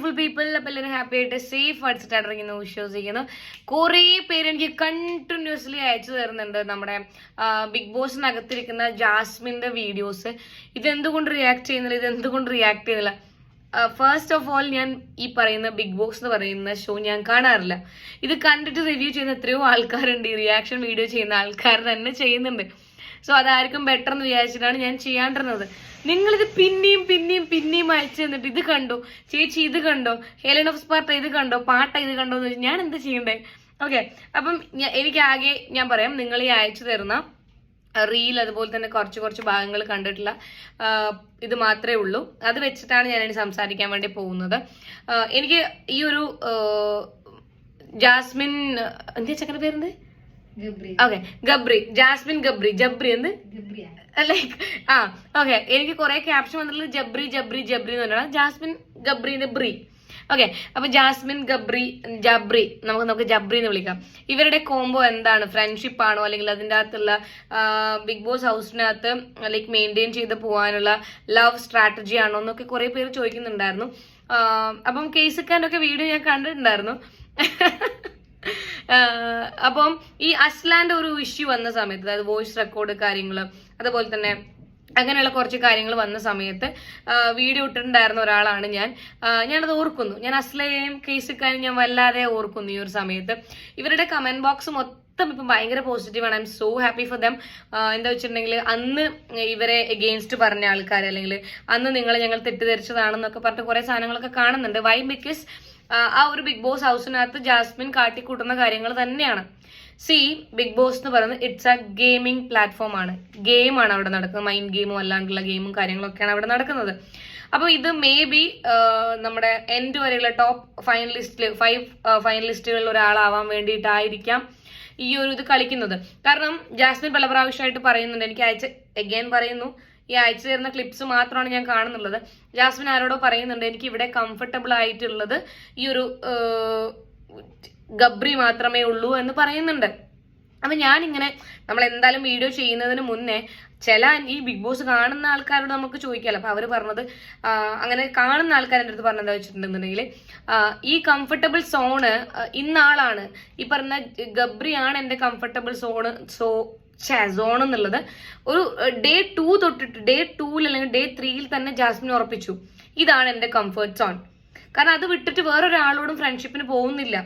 Beautiful people. അപ്പം എല്ലാവരും happy ആയിട്ട് സേഫ് ആയിട്ട് സ്റ്റാർട്ടിരിക്കുന്നു വിശ്വസിക്കുന്നു. കുറേ പേര് എനിക്ക് കണ്ടിന്യൂസ്ലി അയച്ചു തരുന്നുണ്ട് നമ്മുടെ ബിഗ് ബോസിനകത്തിരിക്കുന്ന ജാസ്മിന്റെ വീഡിയോസ്. ഇതെന്തുകൊണ്ട് റിയാക്ട് ചെയ്യുന്നില്ല. ഫസ്റ്റ് ഓഫ് ഓൾ, ഞാൻ ഈ പറയുന്ന ബിഗ് ബോസ് എന്ന് പറയുന്ന ഷോ ഞാൻ കാണാറില്ല. ഇത് കണ്ടിട്ട് റിവ്യൂ ചെയ്യുന്ന എത്രയോ ആൾക്കാരുണ്ട്, ഈ റിയാക്ഷൻ വീഡിയോ ചെയ്യുന്ന ആൾക്കാർ തന്നെ ചെയ്യുന്നുണ്ട്. സോ അതായിരിക്കും ബെറ്റർ എന്ന് വിചാരിച്ചിട്ടാണ് ഞാൻ ചെയ്യാണ്ടിരുന്നത്. നിങ്ങളിത് പിന്നെയും അയച്ചു തന്നിട്ട് ഇത് കണ്ടോ ചേച്ചി, ഇത് കണ്ടോ, ഹെലൻ ഓഫ് സ്പാർട്ട ഇത് കണ്ടോ, പാട്ട ഇത് കണ്ടോ എന്ന് വെച്ചാൽ ഞാൻ എന്താ ചെയ്യണ്ടേ? ഓക്കെ, അപ്പം എനിക്കാകെ ഞാൻ പറയാം, നിങ്ങൾ ഈ അയച്ചു തരുന്ന റീൽ അതുപോലെ തന്നെ കുറച്ച് ഭാഗങ്ങൾ കണ്ടിട്ടില്ല, ഇത് മാത്രമേ ഉള്ളൂ. അത് വെച്ചിട്ടാണ് ഞാൻ സംസാരിക്കാൻ വേണ്ടി പോകുന്നത്. എനിക്ക് ഈ ഒരു ജാസ്മിൻ, എന്താ ചെക്കൻ്റെ പേരെന്ത്? ഓക്കെ, ജാസ്മിൻ ജബ്രി എന്ത് ലൈക്ക് ഓക്കെ, എനിക്ക് കുറെ ക്യാപ്ഷൻ വന്നിട്ടുള്ളത് ജബ്രി എന്ന് പറഞ്ഞാൽ ജാസ്മിൻ ഗബ്രീന്റെ ബ്രി. ഓക്കെ, അപ്പൊ ജാസ്മിൻ ജബ്രി നമുക്ക് ജബ്രി എന്ന് വിളിക്കാം. ഇവരുടെ കോംബോ എന്താണ്? ഫ്രണ്ട്ഷിപ്പ് ആണോ, അല്ലെങ്കിൽ അതിൻ്റെ അകത്തുള്ള ബിഗ് ബോസ് ഹൗസിനകത്ത് ലൈക്ക് മെയിൻറ്റെയിൻ ചെയ്ത് പോകാനുള്ള ലവ് സ്ട്രാറ്റജി ആണോ എന്നൊക്കെ കുറെ പേര് ചോദിക്കുന്നുണ്ടായിരുന്നു. അപ്പം കേസിക്കാൻ്റെ ഒക്കെ വീഡിയോ ഞാൻ കണ്ടിട്ടുണ്ടായിരുന്നു. അപ്പം ഈ അസ്ലാന്റെ ഒരു ഇഷ്യൂ വന്ന സമയത്ത്, അതായത് വോയിസ് റെക്കോർഡ് കാര്യങ്ങൾ, അതുപോലെ തന്നെ അങ്ങനെയുള്ള കുറച്ച് കാര്യങ്ങൾ വന്ന സമയത്ത് വീഡിയോ ഇട്ടിട്ടുണ്ടായിരുന്ന ഒരാളാണ് ഞാനത് ഓർക്കുന്നു. ഞാൻ അസ്ലയെയും കേസിക്കാനും ഞാൻ വല്ലാതെ ഓർക്കുന്നു ഈ ഒരു സമയത്ത്. ഇവരുടെ കമന്റ് ബോക്സ് മൊത്തം ഇപ്പം ഭയങ്കര പോസിറ്റീവാണ്. I M so happy for them. എന്താ വെച്ചിട്ടുണ്ടെങ്കിൽ, അന്ന് ഇവരെ എഗെയിൻസ്റ്റ് പറഞ്ഞ ആൾക്കാർ, അല്ലെങ്കിൽ അന്ന് നിങ്ങളെ ഞങ്ങൾ തെറ്റിദ്ധരിച്ചതാണെന്നൊക്കെ പറഞ്ഞിട്ട് കുറെ സാധനങ്ങളൊക്കെ കാണുന്നുണ്ട്. വൈ? ബിക്കോസ് ആ ഒരു ബിഗ് ബോസ് ഹൗസിനകത്ത് ജാസ്മിൻ കാട്ടിക്കൂട്ടുന്ന കാര്യങ്ങൾ തന്നെയാണ്. ബിഗ് ബോസ് എന്ന് പറയുന്നത് ഇറ്റ്സ് എ ഗെയിമിംഗ് പ്ലാറ്റ്ഫോം ആണ്. ഗെയിമാണ് അവിടെ നടക്കുന്നത്. മൈൻഡ് ഗെയിമും അല്ലാണ്ടുള്ള ഗെയിമും കാര്യങ്ങളൊക്കെയാണ് അവിടെ നടക്കുന്നത്. അപ്പോൾ ഇത് മേ ബി നമ്മുടെ എൻഡ് വരെയുള്ള ടോപ്പ് 5 ഫൈനലിസ്റ്റുകളിൽ ഒരാളാവാൻ വേണ്ടിയിട്ടായിരിക്കാം ഈ ഒരു ഇത് കളിക്കുന്നത്. കാരണം ജാസ്മിൻ പല പ്രാവശ്യമായിട്ട് പറയുന്നുണ്ട്, എനിക്ക് പറയുന്നു, ഈ അയച്ചു തരുന്ന ക്ലിപ്സ് മാത്രമാണ് ഞാൻ കാണുന്നുള്ളത്. ജാസ്മിൻ ആരോടോ പറയുന്നുണ്ട്, എനിക്ക് ഇവിടെ കംഫർട്ടബിൾ ആയിട്ടുള്ളത് ഈ ഒരു ഗബ്രി മാത്രമേ ഉള്ളൂ എന്ന് പറയുന്നുണ്ട്. അപ്പൊ ഞാനിങ്ങനെ, നമ്മൾ എന്തായാലും വീഡിയോ ചെയ്യുന്നതിന് മുന്നേ ഈ ബിഗ് ബോസ് കാണുന്ന ആൾക്കാരോട് നമുക്ക് ചോദിക്കാമല്ലോ. അപ്പൊ അവര് പറഞ്ഞത്, അങ്ങനെ കാണുന്ന ആൾക്കാരുടെ അടുത്ത് പറഞ്ഞത് വെച്ചിട്ടുണ്ടെന്നുണ്ടെങ്കിൽ, ഈ കംഫർട്ടബിൾ സോണ് ഇന്നാളാണ്, ഈ പറഞ്ഞ ഗബ്രിയാണ് എന്റെ കംഫർട്ടബിൾ സോൺ എന്നുള്ളത് ഒരു ഡേ 2 തൊട്ടിട്ട് ഡേ 2 അല്ലെങ്കിൽ ഡേ 3 തന്നെ ജാസ്മിൻ ഉറപ്പിച്ചു, ഇതാണ് എന്റെ കംഫർട്ട് സോൺ. കാരണം അത് വിട്ടിട്ട് വേറൊരാളോടും ഫ്രണ്ട്ഷിപ്പിന് പോകുന്നില്ല.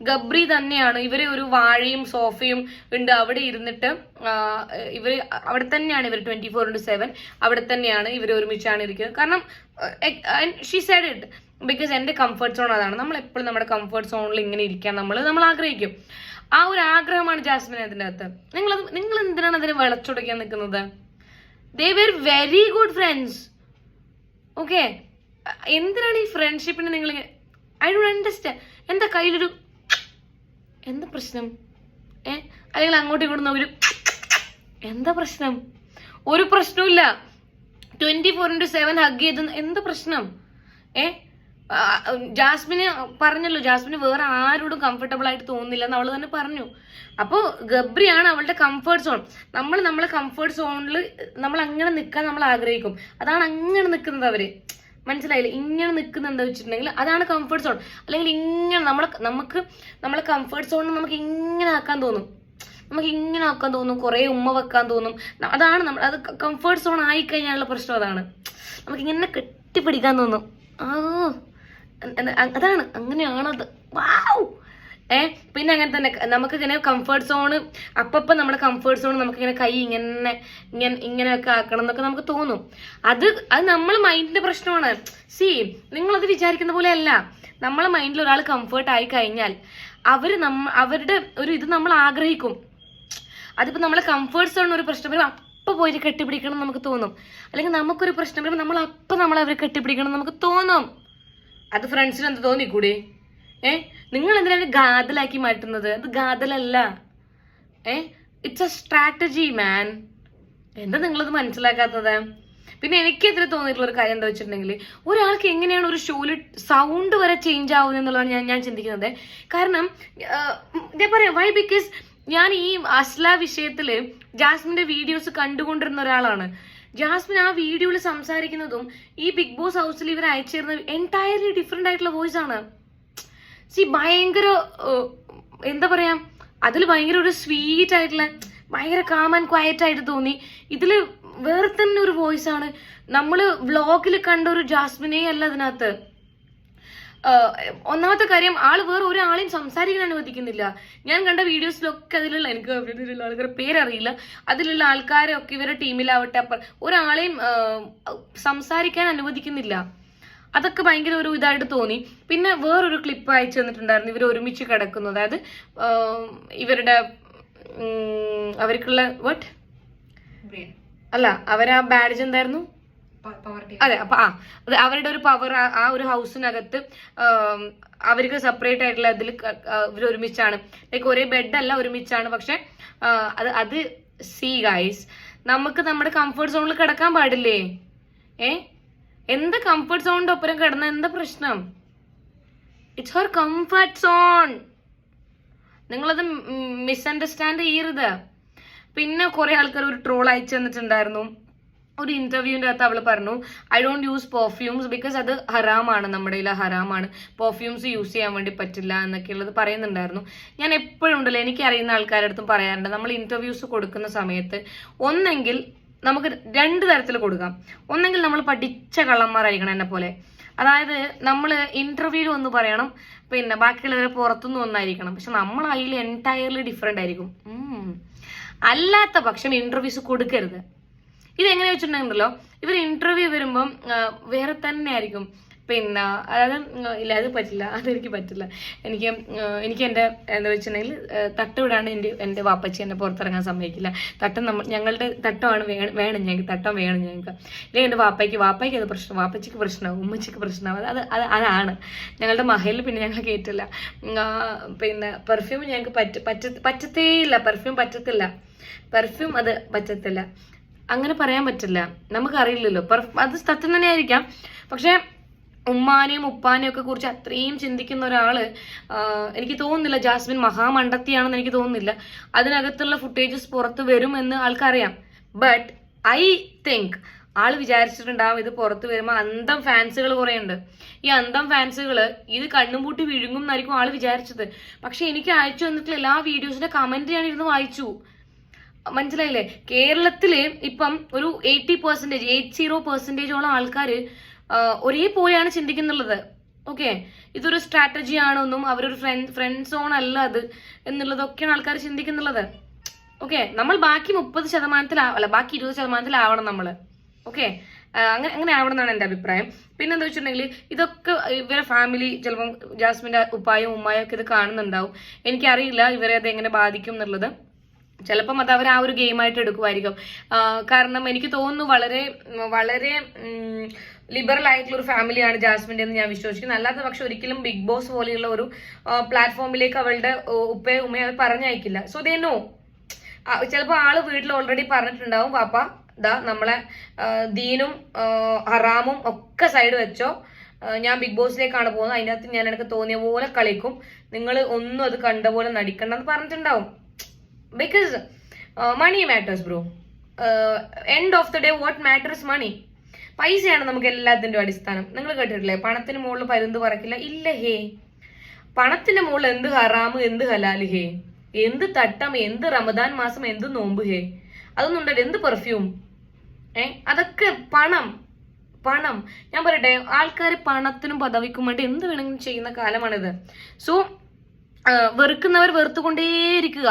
ഗബ്രി തന്നെയാണ്. ഇവര് ഒരു വാഴയും സോഫയും ഉണ്ട്, അവിടെ ഇരുന്നിട്ട് അവിടെ തന്നെയാണ് ഇവർ 24/7 അവിടെ തന്നെയാണ് ഇവർ ഒരുമിച്ചാണ് ഇരിക്കുന്നത്. കാരണം ഷീ സെഡ് ഇറ്റ്, ബിക്കോസ് എന്റെ കംഫർട്ട് സോൺ അതാണ്. നമ്മൾ എപ്പോഴും നമ്മുടെ കംഫർട്ട് സോണിൽ ഇങ്ങനെ ഇരിക്കാൻ നമ്മൾ ആഗ്രഹിക്കും. ആ ഒരു ആഗ്രഹമാണ് ജാസ്മിൻ അതിൻ്റെ അകത്ത്. നിങ്ങൾ എന്തിനാണ് അതിനെ വിളച്ചൊടക്കാൻ നിൽക്കുന്നത്? They very very good friends. Okay, എന്തിനാണ് ഈ ഫ്രണ്ട്ഷിപ്പിന് നിങ്ങൾ? I don't understand. എന്താ കയ്യിലൊരു എന്താ പ്രശ്നം? അല്ലെങ്കിൽ അങ്ങോട്ടും ഇങ്ങോട്ടും നോക്കി എന്താ പ്രശ്നം? ഒരു പ്രശ്നമില്ല. 24/7 ഹഗ് ചെയ്ത് എന്താ പ്രശ്നം? ജാസ്മിന് പറഞ്ഞല്ലോ, ജാസ്മിന് വേറെ ആരോടും കംഫർട്ടബിൾ ആയിട്ട് തോന്നുന്നില്ല എന്ന് അവള് തന്നെ പറഞ്ഞു. അപ്പോൾ ഗബ്രിയാണ് അവളുടെ കംഫർട്ട് സോൺ. നമ്മളെ കംഫർട്ട് സോണിൽ നമ്മൾ അങ്ങനെ നിൽക്കാൻ നമ്മൾ ആഗ്രഹിക്കും. അതാണ് അങ്ങനെ നിൽക്കുന്നത് അവര്. മനസ്സിലായില്ലേ? ഇങ്ങനെ നിൽക്കുന്ന എന്താ വെച്ചിട്ടുണ്ടെങ്കിൽ അതാണ് കംഫർട്ട് സോൺ. അല്ലെങ്കിൽ ഇങ്ങനെ നമ്മളെ കംഫർട്ട് സോണിൽ നമുക്ക് ഇങ്ങനെ ആക്കാൻ തോന്നും, കുറെ ഉമ്മ വെക്കാൻ തോന്നും. അതാണ് അത് കംഫർട്ട് സോൺ ആയിക്കഴിഞ്ഞാലുള്ള പ്രശ്നം. അതാണ് നമുക്കിങ്ങനെ കെട്ടിപ്പിടിക്കാൻ തോന്നും. അതാണ്, അങ്ങനെയാണത്. വാവ്. പിന്നെ അങ്ങനെ തന്നെ നമുക്കിങ്ങനെ കംഫർട്ട് സോണ് അപ്പപ്പം നമ്മുടെ കംഫർട്ട് സോൺ നമുക്കിങ്ങനെ കൈ ഇങ്ങനെയൊക്കെ ആക്കണം എന്നൊക്കെ നമുക്ക് തോന്നും. അത് നമ്മളെ മൈൻഡിന്റെ പ്രശ്നമാണ്. നിങ്ങളത് വിചാരിക്കുന്ന പോലെ അല്ല. നമ്മളെ മൈൻഡിൽ ഒരാൾ കംഫർട്ട് ആയി കഴിഞ്ഞാൽ അവരുടെ ഒരു ഇത് നമ്മൾ ആഗ്രഹിക്കും. അതിപ്പോ നമ്മളെ കംഫർട്ട് സോൺ ഒരു പ്രശ്നം വരും, അപ്പം പോയിട്ട് കെട്ടിപ്പിടിക്കണം എന്ന് നമുക്ക് തോന്നും. അല്ലെങ്കിൽ നമുക്കൊരു പ്രശ്നം വരുമ്പോൾ നമ്മൾ അവരെ കെട്ടിപ്പിടിക്കണം എന്ന് നമുക്ക് തോന്നും. അത് ഫ്രണ്ട്സിന് എന്ത് തോന്നിക്കൂടി? നിങ്ങൾ എന്തിനാണ് ഗാദലാക്കി മാറ്റുന്നത്? അത് ഗാദലല്ല. ഇറ്റ്സ് എ സ്ട്രാറ്റജി മാൻ. എന്താ നിങ്ങളത് മനസ്സിലാക്കാത്തത്? പിന്നെ എനിക്ക് എതിരെ തോന്നിയിട്ടുള്ള ഒരു കാര്യം എന്താ വെച്ചിട്ടുണ്ടെങ്കിൽ, ഒരാൾക്ക് എങ്ങനെയാണ് ഒരു ഷോയിൽ സൗണ്ട് വരെ ചേഞ്ച് ആവുന്നത് എന്നുള്ളതാണ് ഞാൻ ചിന്തിക്കുന്നത്. കാരണം ഞാൻ പറയാം, വൈ? ബിക്കോസ് ഞാൻ ഈ അസ്ല വിഷയത്തില് ജാസ്മിന്റെ വീഡിയോസ് കണ്ടുകൊണ്ടിരുന്ന ഒരാളാണ്. ജാസ്മിൻ ആ വീഡിയോയിൽ സംസാരിക്കുന്നതും ഈ ബിഗ് ബോസ് ഹൗസിൽ ഇവർ അയച്ചിരുന്ന എൻറ്റയർലി ഡിഫറെന്റ് ആയിട്ടുള്ള വോയിസ് ആണ്. ഭയങ്കര എന്താ പറയാ, അതിൽ ഭയങ്കര ഒരു സ്വീറ്റ് ആയിട്ടുള്ള ഭയങ്കര കാം ആൻഡ് ക്വയറ്റ് ആയിട്ട് തോന്നി. ഇതില് വേറെ തന്നെ ഒരു വോയിസ് ആണ്. നമ്മള് വ്ളോഗിൽ കണ്ട ഒരു ജാസ്മിനെ അല്ല അതിനകത്ത്. ഒന്നാമത്തെ കാര്യം, ആള് വേറെ ഒരാളെയും സംസാരിക്കാൻ അനുവദിക്കുന്നില്ല. ഞാൻ കണ്ട വീഡിയോസിലൊക്കെ അതിലുള്ള, എനിക്ക് അതിലുള്ള ആൾക്കാരുടെ പേരറിയില്ല, അതിലുള്ള ആൾക്കാരെ ഒക്കെ ഇവരുടെ ടീമിലാവട്ടെ ഒരാളെയും സംസാരിക്കാൻ അനുവദിക്കുന്നില്ല. അതൊക്കെ ഭയങ്കര ഒരു ഇതായിട്ട് തോന്നി. പിന്നെ വേറൊരു ക്ലിപ്പ് അയച്ചു തന്നിട്ടുണ്ടായിരുന്നു, ഇവർ ഒരുമിച്ച് കിടക്കുന്നു. അതായത് ഇവരുടെ അവർക്കുള്ള അവരാ ബാഡ്ജ് എന്തായിരുന്നു, അതെ, അപ്പൊ അത് അവരുടെ ഒരു പവർ ആ ഒരു ഹൗസിനകത്ത് അവർക്ക് സെപ്പറേറ്റ് ആയിട്ടുള്ള അതിൽ ഇവർ ഒരുമിച്ചാണ്, ലൈക്ക് ഒരേ ബെഡല്ല, ഒരുമിച്ചാണ്. പക്ഷെ അത് സീ ഗൈസ്, നമുക്ക് നമ്മുടെ കംഫർട്ട് സോണിൽ കിടക്കാൻ പാടില്ലേ? എന്ത് കംഫർട്ട് സോണിന്റെ ഒപ്പം കിടന്ന എന്താ പ്രശ്നം? It's Har comfort zone. നിങ്ങളത് മിസ്അണ്ടർസ്റ്റാൻഡ് ചെയ്യരുത്. പിന്നെ കുറെ ആൾക്കാർ ഒരു ട്രോൾ അയച്ചു തന്നിട്ടുണ്ടായിരുന്നു. ഒരു ഇന്റർവ്യൂവിന്റെ അകത്ത് അവള് പറഞ്ഞു, I don't use perfumes because അത് ഹറാമാണ്, നമ്മുടെ കയ്യിൽ ഹറാമാണ്, പെർഫ്യൂംസ് യൂസ് ചെയ്യാൻ വേണ്ടി പറ്റില്ല എന്നൊക്കെ ഉള്ളത് പറയുന്നുണ്ടായിരുന്നു. ഞാൻ എപ്പോഴും ഉണ്ടല്ലോ, എനിക്ക് അറിയുന്ന ആൾക്കാരുടെ അടുത്തും പറയാറുണ്ട്, നമ്മൾ ഇന്റർവ്യൂസ് കൊടുക്കുന്ന സമയത്ത് ഒന്നെങ്കിൽ നമുക്ക് 2 തരത്തിൽ കൊടുക്കാം. ഒന്നെങ്കിൽ നമ്മൾ പഠിച്ച കള്ളന്മാരായിരിക്കണം എന്നെ പോലെ. അതായത് നമ്മൾ ഇന്റർവ്യൂവിൽ ഒന്ന് പറയണം, പിന്നെ ബാക്കിയുള്ളവരെ പുറത്തുനിന്ന് ഒന്നായിരിക്കണം. പക്ഷെ നമ്മൾ അതിൽ എൻറ്റയർലി ഡിഫറെന്റ് ആയിരിക്കും. അല്ലാത്ത പക്ഷം ഇന്റർവ്യൂസ് കൊടുക്കരുത്. ഇതെങ്ങനെ വെച്ചിട്ടുണ്ടെങ്കിലോ, ഇവർ ഇന്റർവ്യൂ വരുമ്പം വേറെ തന്നെ ആയിരിക്കും. പിന്നെ അതായത് ഇല്ല, അത് പറ്റില്ല, അതെനിക്ക് പറ്റില്ല. എനിക്ക് എൻ്റെ എന്താ വെച്ചിട്ടുണ്ടെങ്കിൽ തട്ട് വിടാണ്ട് എൻ്റെ വാപ്പച്ചി എന്നെ പുറത്തിറങ്ങാൻ സമ്മതിക്കില്ല. ഞങ്ങളുടെ തട്ടമാണ് വേണം ഞങ്ങൾക്ക്, തട്ടം വേണം ഞങ്ങൾക്ക്. ഇല്ലെങ്കിൽ എൻ്റെ വാപ്പയ്ക്ക് അത് പ്രശ്നം, വാപ്പച്ചിക്ക് പ്രശ്നമാവും, ഉമ്മച്ചിക്ക് പ്രശ്നമാവും. അതാണ് ഞങ്ങളുടെ മഹലിൽ. പിന്നെ ഞങ്ങൾ കേട്ടില്ല. പിന്നെ പെർഫ്യൂം ഞങ്ങൾക്ക് പറ്റത്തേയില്ല, പെർഫ്യൂം പറ്റത്തില്ല, പെർഫ്യൂം അത് പറ്റത്തില്ല. അങ്ങനെ പറയാൻ പറ്റില്ല, നമുക്കറിയില്ലല്ലോ. അത് സത്യം തന്നെ ആയിരിക്കാം. പക്ഷെ ഉമ്മാനെയും ഉപ്പാനെയും ഒക്കെ കുറിച്ച് അത്രയും ചിന്തിക്കുന്ന ഒരാള് എനിക്ക് തോന്നുന്നില്ല ജാസ്മിൻ മഹാമണ്ടത്തിയാണെന്ന് എനിക്ക് തോന്നുന്നില്ല. അതിനകത്തുള്ള ഫുട്ടേജസ് പുറത്ത് വരുമെന്ന് ആൾക്കറിയാം. ബട്ട് ഐ തിങ്ക് ആള് വിചാരിച്ചിട്ടുണ്ടാവും ഇത് പുറത്ത് വരുമ്പോൾ അന്തം ഫാൻസുകൾ കുറെ ഉണ്ട്. ഈ അന്തം ഫാൻസുകൾ ഇത് കണ്ണും പൂട്ടി വിഴുങ്ങും എന്നായിരിക്കും ആള് വിചാരിച്ചത്. പക്ഷെ എനിക്ക് അയച്ചു വന്നിട്ടുള്ള എല്ലാ വീഡിയോസിന്റെ കമന്റ് ഞാൻ ഇരുന്ന് വായിച്ചു. മനസ്സിലായില്ലേ? കേരളത്തില് ഇപ്പം ഒരു 80% ആൾക്കാര് ഒരേ പോലെയാണ് ചിന്തിക്കുന്നുള്ളത്. ഓക്കെ, ഇതൊരു സ്ട്രാറ്റജി ആണെന്നും അവരൊരു ഫ്രണ്ട് സോൺ അല്ല അത് എന്നുള്ളതൊക്കെയാണ് ആൾക്കാർ ചിന്തിക്കുന്നുള്ളത്. ഓക്കെ, നമ്മൾ ബാക്കി 30% ബാക്കി 20% നമ്മള്. ഓക്കെ, അങ്ങനെ ആവണം എന്നാണ് എൻ്റെ അഭിപ്രായം. പിന്നെ എന്താ വെച്ചിട്ടുണ്ടെങ്കിൽ ഇതൊക്കെ ഇവരെ ഫാമിലി ചിലപ്പം ജാസ്മിന്റെ ഉപ്പായും ഉമ്മായും ഒക്കെ ഇത് കാണുന്നുണ്ടാവും. എനിക്കറിയില്ല ഇവരെ അത് എങ്ങനെ ബാധിക്കും എന്നുള്ളത്. ചിലപ്പം അത് അവർ ആ ഒരു ഗെയിമായിട്ട് എടുക്കുമായിരിക്കും. കാരണം എനിക്ക് തോന്നുന്നു വളരെ വളരെ ലിബറൽ ആയിട്ടുള്ള ഒരു ഫാമിലിയാണ് ജാസ്മിൻ്റെ എന്ന് ഞാൻ വിശ്വസിക്കുന്നു. അല്ലാത്ത പക്ഷെ ഒരിക്കലും ബിഗ് ബോസ് പോലെയുള്ള ഒരു പ്ലാറ്റ്ഫോമിലേക്ക് അവളുടെ ഉപ്പയും ഉമ്മയും അവർ പറഞ്ഞയക്കില്ല. So they know. ചിലപ്പോൾ ആള് വീട്ടിൽ ഓൾറെഡി പറഞ്ഞിട്ടുണ്ടാവും, പാപ്പ ദാ നമ്മളെ ദീനും ഹറാമും ഒക്കെ സൈഡ് വെച്ചോ, ഞാൻ ബിഗ് ബോസിലേക്കാണ് പോകുന്നത്, അതിൻ്റെ അകത്ത് ഞാൻ എനിക്ക് തോന്നിയ പോലെ കളിക്കും, നിങ്ങൾ ഒന്നും അത് കണ്ട പോലെ നടിക്കണ്ടെന്ന് പറഞ്ഞിട്ടുണ്ടാവും. Because money matters bro. End of the day what matters money. പൈസയാണ് നമുക്ക് എല്ലാത്തിൻ്റെ അടിസ്ഥാനം. നിങ്ങൾ കേട്ടിട്ടില്ലേ, പണത്തിന് മുകളിൽ പരുന്ത് പറക്കില്ല? ഇല്ല ഹേ. പണത്തിന്റെ മുകളിൽ എന്ത് ഹറാമ്, എന്ത് ഹലാല് ഹേ, എന്ത് തട്ടം, എന്ത് റമദാൻ മാസം, എന്ത് നോമ്പ് ഹേ, അതൊന്നും ഉണ്ടല്ലോ. എന്ത് പെർഫ്യൂം, അതൊക്കെ പണം. ഞാൻ പറയട്ടെ, ആൾക്കാർ പണത്തിനും പദവിക്കും വേണ്ടി എന്ത് വേണമെങ്കിലും ചെയ്യുന്ന കാലമാണിത്. സോ വെറുക്കുന്നവർ വെറുത്തുകൊണ്ടേയിരിക്കുക,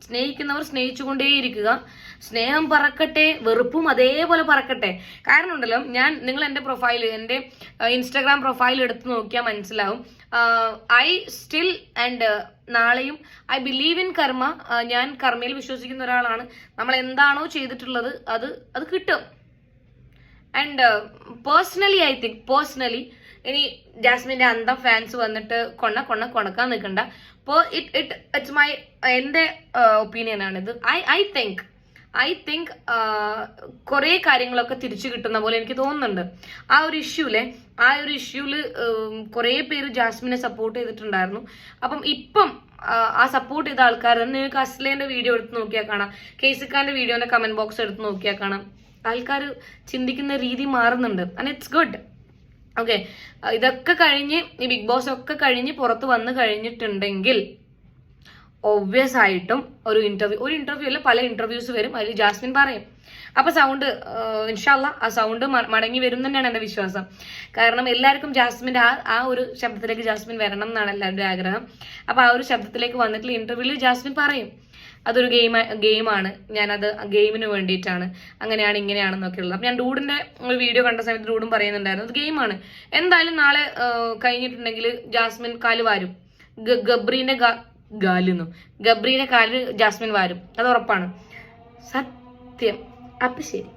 സ്നേഹിക്കുന്നവർ സ്നേഹിച്ചുകൊണ്ടേയിരിക്കുക. സ്നേഹം പറക്കട്ടെ, വെറുപ്പും അതേപോലെ പറക്കട്ടെ. കാരണം ഉണ്ടല്ലോ, നിങ്ങൾ എൻ്റെ പ്രൊഫൈൽ, എൻ്റെ ഇൻസ്റ്റാഗ്രാം പ്രൊഫൈൽ എടുത്ത് നോക്കിയാൽ മനസ്സിലാവും. ഐ സ്റ്റിൽ ആൻഡ് നാളെയും ഐ ബിലീവ് ഇൻ കർമ്മ. ഞാൻ കർമ്മയിൽ വിശ്വസിക്കുന്ന ഒരാളാണ്. നമ്മൾ എന്താണോ ചെയ്തിട്ടുള്ളത് അത് കിട്ടും. ആൻഡ് പേഴ്സണലി ഇനി ജാസ്മിന്റെ അന്തം ഫാൻസ് വന്നിട്ട് കൊണക്കാൻ നിൽക്കണ്ട. ഇറ്റ്സ് മൈ എൻ്റെ ഒപ്പീനിയൻ ആണിത്. ഐ തിങ്ക് കുറെ കാര്യങ്ങളൊക്കെ തിരിച്ചു കിട്ടുന്ന പോലെ എനിക്ക് തോന്നുന്നുണ്ട്. ആ ഒരു ഇഷ്യൂല് കുറെ പേര് ജാസ്മിനെ സപ്പോർട്ട് ചെയ്തിട്ടുണ്ടായിരുന്നു. അപ്പം ഇപ്പം ആ സപ്പോർട്ട് ചെയ്ത ആൾക്കാർ, നിങ്ങൾക്ക് അസ്ലേന്റെ വീഡിയോ എടുത്ത് നോക്കിയാൽ കാണാം, കേസിക്കാന്റെ വീഡിയോന്റെ കമന്റ് ബോക്സ് എടുത്ത് നോക്കിയാൽ കാണാം, ആൾക്കാർ ചിന്തിക്കുന്ന രീതി മാറുന്നുണ്ട്. And it's good. ഓക്കെ, ഇതൊക്കെ കഴിഞ്ഞ് ഈ ബിഗ് ബോസ് ഒക്കെ കഴിഞ്ഞ് പുറത്ത് വന്നു കഴിഞ്ഞിട്ടുണ്ടെങ്കിൽ ഒബ്വിയസ് ആയിട്ടും ഒരു ഇന്റർവ്യൂ അല്ല, പല ഇന്റർവ്യൂസ് വരും, അതിൽ ജാസ്മിൻ പറയും. അപ്പൊ സൗണ്ട് ഇൻഷാല്ല ആ സൗണ്ട് മടങ്ങി വരും തന്നെയാണ് എന്റെ വിശ്വാസം. കാരണം എല്ലാവർക്കും ജാസ്മിന്റെ ആ ഒരു ശബ്ദത്തിലേക്ക് ജാസ്മിൻ വരണം എന്നാണ് എല്ലാവരുടെയും ആഗ്രഹം. അപ്പൊ ആ ഒരു ശബ്ദത്തിലേക്ക് വന്നിട്ടുള്ള ഇന്റർവ്യൂവിൽ ജാസ്മിൻ പറയും അതൊരു ഗെയിമാണ്, ഞാനത് ഗെയിമിന് വേണ്ടിയിട്ടാണ്, അങ്ങനെയാണ് ഇങ്ങനെയാണെന്നൊക്കെ ഉള്ളത്. അപ്പൊ ഞാൻ ഡൂഡിന്റെ ഒരു വീഡിയോ കണ്ട സമയത്ത് ഡൂഡും പറയുന്നുണ്ടായിരുന്നു അത് ഗെയിമാണ്. എന്തായാലും നാളെ കഴിഞ്ഞിട്ടുണ്ടെങ്കിൽ ജാസ്മിൻ കാല് വാരും, ഗബ്രീന്റെ കാല് ജാസ്മിൻ വാരും, അത് ഉറപ്പാണ്, സത്യം. അപ്പൊ ശരി.